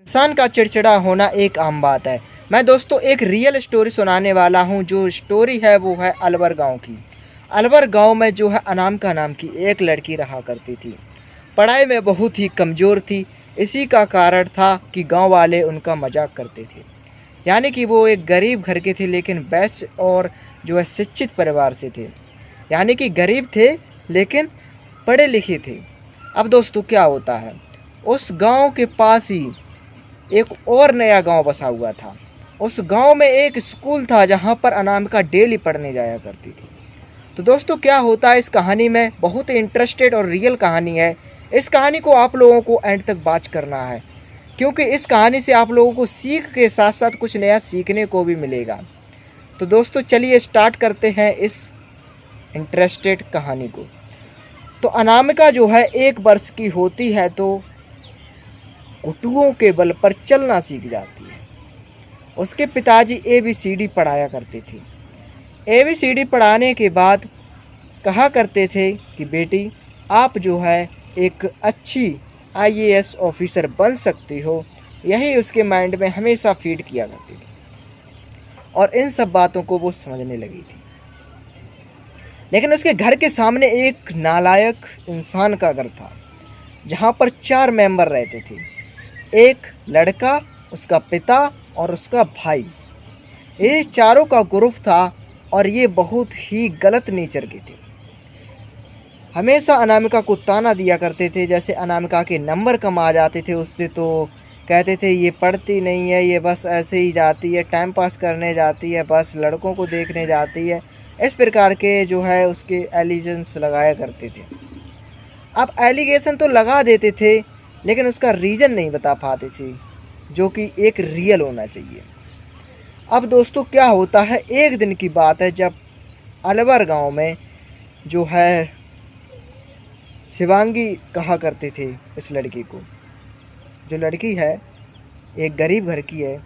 इंसान का चिड़चिड़ा होना एक आम बात है। मैं दोस्तों एक रियल स्टोरी सुनाने वाला हूँ। जो स्टोरी है वो है अलवर गांव की। अलवर गांव में जो है अनामिका नाम की एक लड़की रहा करती थी। पढ़ाई में बहुत ही कमज़ोर थी। इसी का कारण था कि गांव वाले उनका मजाक करते थे। यानी कि वो एक गरीब घर के थे लेकिन वैश्य और जो है शिक्षित परिवार से थे। यानी कि गरीब थे लेकिन पढ़े लिखे थे। अब दोस्तों क्या होता है, उस गांव के पास ही एक और नया गांव बसा हुआ था। उस गांव में एक स्कूल था जहां पर अनामिका डेली पढ़ने जाया करती थी। तो दोस्तों क्या होता है इस कहानी में, बहुत ही इंटरेस्टेड और रियल कहानी है। इस कहानी को आप लोगों को एंड तक वॉच करना है, क्योंकि इस कहानी से आप लोगों को सीख के साथ साथ कुछ नया सीखने को भी मिलेगा। तो दोस्तों चलिए स्टार्ट करते हैं इस इंटरेस्टेड कहानी को। तो अनामिका जो है 1 वर्ष की होती है तो घुटुओं के बल पर चलना सीख जाती है। उसके पिताजी ABCD पढ़ाया करते थे। ABCD पढ़ाने के बाद कहा करते थे कि बेटी आप जो है एक अच्छी IAS ऑफिसर बन सकती हो। यही उसके माइंड में हमेशा फीड किया करती थी और इन सब बातों को वो समझने लगी थी। लेकिन उसके घर के सामने एक नालायक इंसान का घर था, जहाँ पर 4 मेंबर रहते थे। एक लड़का, उसका पिता और उसका भाई। ये चारों का ग्रुप था और ये बहुत ही गलत नेचर के थे। हमेशा अनामिका को ताना दिया करते थे। जैसे अनामिका के नंबर कम आ जाते थे उससे तो कहते थे ये पढ़ती नहीं है, ये बस ऐसे ही जाती है, टाइम पास करने जाती है, बस लड़कों को देखने जाती है। इस प्रकार के जो है उसके एलिगेशंस लगाया करते थे। अब एलिगेशन तो लगा देते थे लेकिन उसका रीज़न नहीं बता पाते थे, जो कि एक रियल होना चाहिए। अब दोस्तों क्या होता है, एक दिन की बात है जब अलवर गांव में जो है शिवांगी कहा करते थे इस लड़की को। जो लड़की है एक गरीब घर की है,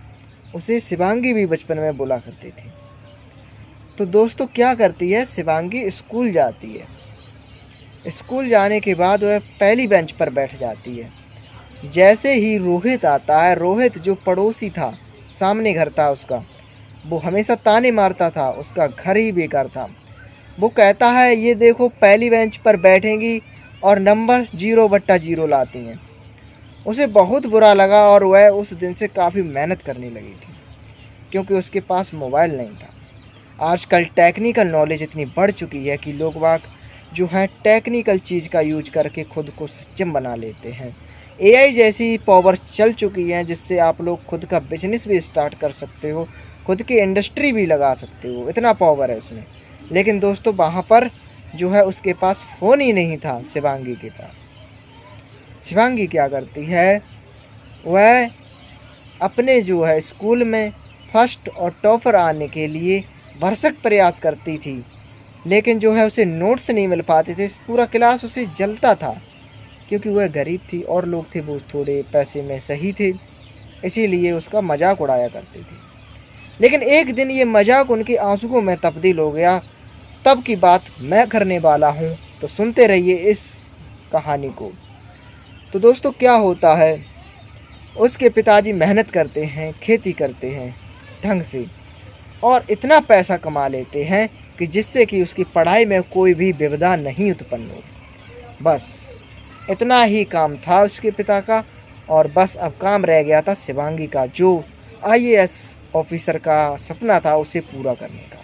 उसे शिवांगी भी बचपन में बोला करते थे। तो दोस्तों क्या करती है, शिवांगी स्कूल जाती है। स्कूल जाने के बाद वह पहली बेंच पर बैठ जाती है। जैसे ही रोहित आता है, रोहित जो पड़ोसी था, सामने घर था उसका, वो हमेशा ताने मारता था, उसका घर ही बेकार था। वो कहता है ये देखो पहली बेंच पर बैठेंगी और नंबर 0/0 लाती हैं। उसे बहुत बुरा लगा और वह उस दिन से काफ़ी मेहनत करने लगी थी, क्योंकि उसके पास मोबाइल नहीं था। आजकल टेक्निकल नॉलेज इतनी बढ़ चुकी है कि लोग वाग जो है टेक्निकल चीज़ का यूज करके खुद को सक्षम बना लेते हैं। AI जैसी पावर चल चुकी है जिससे आप लोग खुद का बिजनेस भी स्टार्ट कर सकते हो, खुद की इंडस्ट्री भी लगा सकते हो, इतना पावर है उसमें। लेकिन दोस्तों वहाँ पर जो है उसके पास फ़ोन ही नहीं था शिवांगी के पास। शिवांगी क्या करती है, वह अपने जो है स्कूल में फर्स्ट और टॉपर आने के लिए भरसक प्रयास करती थी, लेकिन जो है उसे नोट्स नहीं मिल पाते थे। पूरा क्लास उसे जलता था, क्योंकि वह गरीब थी और लोग थे वो थोड़े पैसे में सही थे, इसीलिए उसका मजाक उड़ाया करते थे। लेकिन एक दिन ये मजाक उनके आंसुओं में तब्दील हो गया। तब की बात मैं करने वाला हूँ, तो सुनते रहिए इस कहानी को। तो दोस्तों क्या होता है, उसके पिताजी मेहनत करते हैं, खेती करते हैं ढंग से और इतना पैसा कमा लेते हैं कि जिससे कि उसकी पढ़ाई में कोई भी विविधा नहीं उत्पन्न हो। बस इतना ही काम था उसके पिता का, और बस अब काम रह गया था शिवांगी का, जो IAS ऑफिसर का सपना था उसे पूरा करने का।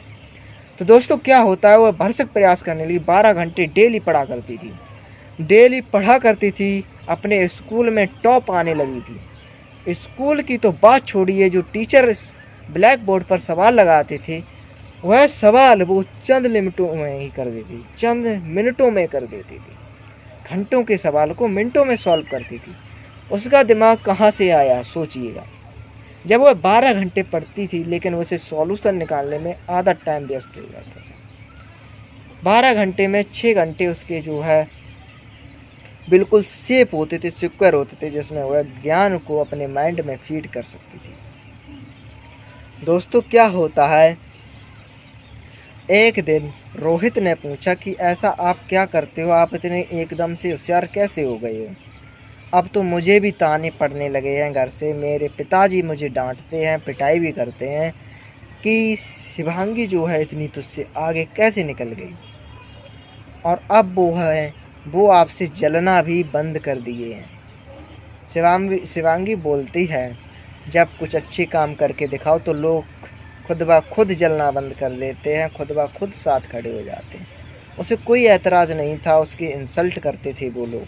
तो दोस्तों क्या होता है, वह भरसक प्रयास करने लगी। 12 घंटे डेली पढ़ा करती थी, डेली पढ़ा करती थी, अपने स्कूल में टॉप आने लगी थी। स्कूल की तो बात छोड़िए, जो टीचर ब्लैक बोर्ड पर सवाल लगाते थे वह सवाल वो चंद मिनटों में ही कर देती, चंद मिनटों में कर देती थी। घंटों के सवाल को मिनटों में सॉल्व करती थी। उसका दिमाग कहाँ से आया सोचिएगा। जब वह 12 घंटे पढ़ती थी लेकिन उसे सॉल्यूशन निकालने में आधा टाइम व्यस्त हो जाता था। 12 घंटे में 6 घंटे उसके जो है बिल्कुल सेफ होते थे, सिक्योर होते थे, जिसमें वह ज्ञान को अपने माइंड में फीड कर सकती थी। दोस्तों क्या होता है, एक दिन रोहित ने पूछा कि ऐसा आप क्या करते हो, आप इतने एकदम से होशियार कैसे हो गए हो। अब तो मुझे भी ताने पड़ने लगे हैं घर से, मेरे पिताजी मुझे डांटते हैं, पिटाई भी करते हैं कि शिवांगी जो है इतनी तुझसे आगे कैसे निकल गई। और अब वो आपसे जलना भी बंद कर दिए हैं। शिवांगी बोलती है, जब कुछ अच्छे काम करके दिखाओ तो लोग खुद ब खुद जलना बंद कर देते हैं, खुद ब खुद साथ खड़े हो जाते हैं। उसे कोई ऐतराज़ नहीं था, उसकी इंसल्ट करते थे वो लोग,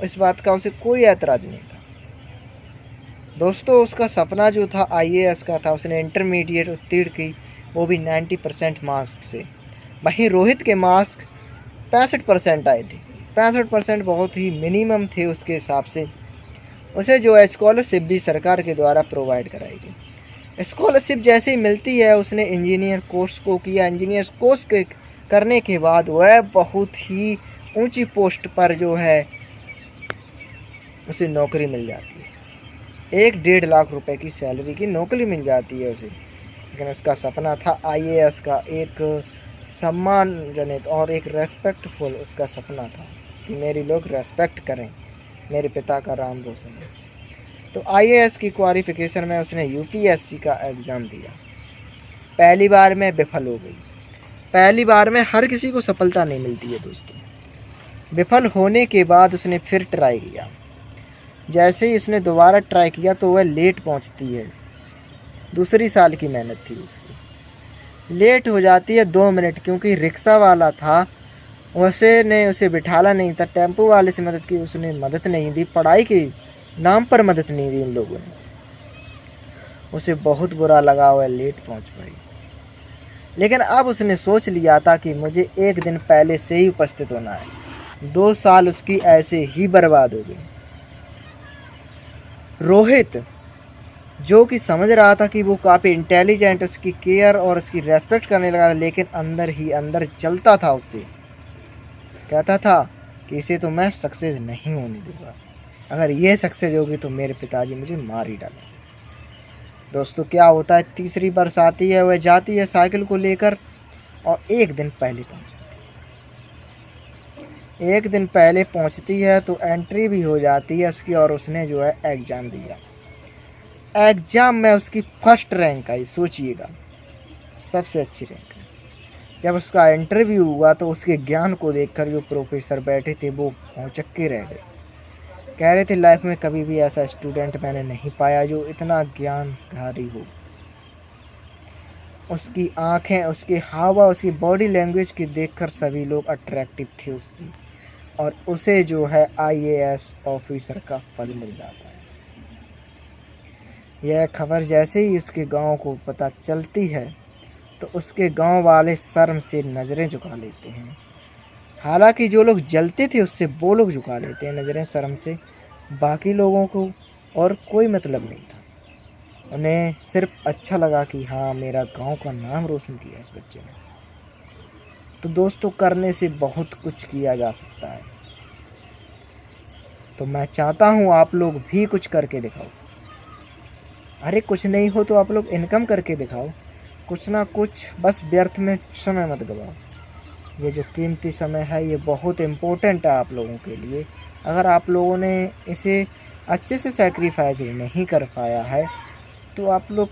इस बात का उसे कोई ऐतराज़ नहीं था। दोस्तों, उसका सपना जो था IAS का था, उसने इंटरमीडिएट उत्तीर्ण की, वो भी 90% मार्क्स से। वहीं रोहित के मार्क्स 65% आए थे। 65% बहुत ही मिनिमम थे उसके हिसाब से। उसे जो है स्कॉलरशिप भी सरकार के द्वारा प्रोवाइड कराई गई। स्कॉलरशिप जैसे ही मिलती है, उसने इंजीनियर कोर्स को किया। इंजीनियर कोर्स के करने के बाद वह बहुत ही ऊंची पोस्ट पर जो है उसे नौकरी मिल जाती है। 1-1.5 लाख रुपए की सैलरी की नौकरी मिल जाती है उसे। लेकिन उसका सपना था IAS का, एक सम्मानजनित और एक रेस्पेक्टफुल उसका सपना था कि मेरे लोग रेस्पेक्ट करें, मेरे पिता का नाम रोशन है। तो IAS की क्वालिफिकेशन में उसने UPSC का एग्ज़ाम दिया। पहली बार में विफल हो गई। पहली बार में हर किसी को सफलता नहीं मिलती है दोस्तों। विफल होने के बाद उसने फिर ट्राई किया। जैसे ही उसने दोबारा ट्राई किया तो वह लेट पहुंचती है। दूसरी साल की मेहनत थी उसकी, लेट हो जाती है 2 मिनट, क्योंकि रिक्शा वाला था, उसे बिठाला नहीं था। टेम्पो वाले से मदद की, उसने मदद नहीं दी। पढ़ाई के नाम पर मदद नहीं दी इन लोगों ने। उसे बहुत बुरा लगा, वह लेट पहुंच पाई। लेकिन अब उसने सोच लिया था कि मुझे एक दिन पहले से ही उपस्थित होना है। 2 साल उसकी ऐसे ही बर्बाद हो गए। रोहित जो कि समझ रहा था कि वो काफ़ी इंटेलिजेंट, उसकी केयर और उसकी रेस्पेक्ट करने लगा, लेकिन अंदर ही अंदर जलता था उससे। कहता था कि इसे तो मैं सक्सेस नहीं होने दूंगा, अगर ये सक्सेस होगी तो मेरे पिताजी मुझे मार ही डालेंगे। दोस्तों, क्या होता है, तीसरी बरस आती है, वह जाती है साइकिल को लेकर और एक दिन पहले पहुंच जाती है। एक दिन पहले पहुंचती है तो एंट्री भी हो जाती है उसकी, और उसने जो है एग्ज़ाम दिया। एग्ज़ाम में उसकी फर्स्ट रैंक आई। सोचिएगा, सबसे अच्छी रैंक। जब उसका इंटरव्यू हुआ तो उसके ज्ञान को देखकर जो प्रोफेसर बैठे थे वो भौंचक्के रह गए। कह रहे थे, लाइफ में कभी भी ऐसा स्टूडेंट मैंने नहीं पाया जो इतना ज्ञानधारी हो। उसकी आंखें, उसके हावा, उसकी बॉडी लैंग्वेज की देखकर सभी लोग अट्रैक्टिव थे उससे, और उसे जो है IAS ऑफिसर का पद मिल जाता है। यह खबर जैसे ही उसके गांव को पता चलती है तो उसके गांव वाले शर्म से नज़रें झुका लेते हैं। हालांकि जो लोग जलते थे उससे वो लोग झुका लेते हैं नज़रें शर्म से, बाकी लोगों को और कोई मतलब नहीं था। उन्हें सिर्फ अच्छा लगा कि हाँ, मेरा गांव का नाम रोशन किया इस बच्चे ने। तो दोस्तों, करने से बहुत कुछ किया जा सकता है। तो मैं चाहता हूँ आप लोग भी कुछ करके दिखाओ। अरे कुछ नहीं हो तो आप लोग इनकम करके दिखाओ, कुछ ना कुछ। बस व्यर्थ में समय मत गवाओ। ये जो कीमती समय है ये बहुत इम्पोर्टेंट है आप लोगों के लिए। अगर आप लोगों ने इसे अच्छे से सैक्रिफाइस नहीं कर पाया है तो आप लोग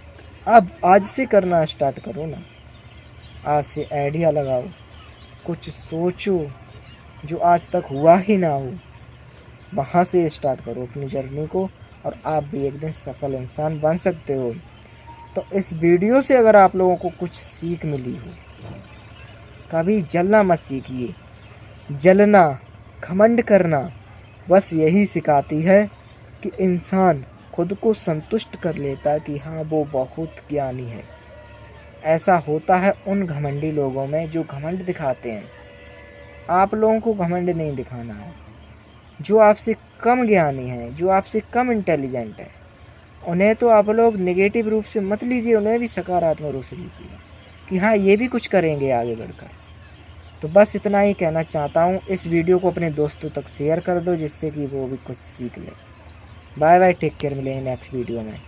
अब आज से करना स्टार्ट करो ना। आज से आइडिया लगाओ, कुछ सोचो जो आज तक हुआ ही ना हो, वहाँ से स्टार्ट करो अपनी जर्नी को, और आप भी एक दिन सफल इंसान बन सकते हो। तो इस वीडियो से अगर आप लोगों को कुछ सीख मिली हो, कभी जलना मत सीखिए। जलना, घमंड करना बस यही सिखाती है कि इंसान खुद को संतुष्ट कर लेता है कि हाँ, वो बहुत ज्ञानी है। ऐसा होता है उन घमंडी लोगों में जो घमंड दिखाते हैं। आप लोगों को घमंड नहीं दिखाना है। जो आपसे कम ज्ञानी है, जो आपसे कम इंटेलिजेंट है, उन्हें तो आप लोग नेगेटिव रूप से मत लीजिए, उन्हें भी सकारात्मक रूप से लीजिए कि हाँ, ये भी कुछ करेंगे आगे बढ़कर। तो बस इतना ही कहना चाहता हूँ। इस वीडियो को अपने दोस्तों तक शेयर कर दो जिससे कि वो भी कुछ सीख ले। बाय बाय, टेक केयर, मिलेंगे नेक्स्ट वीडियो में।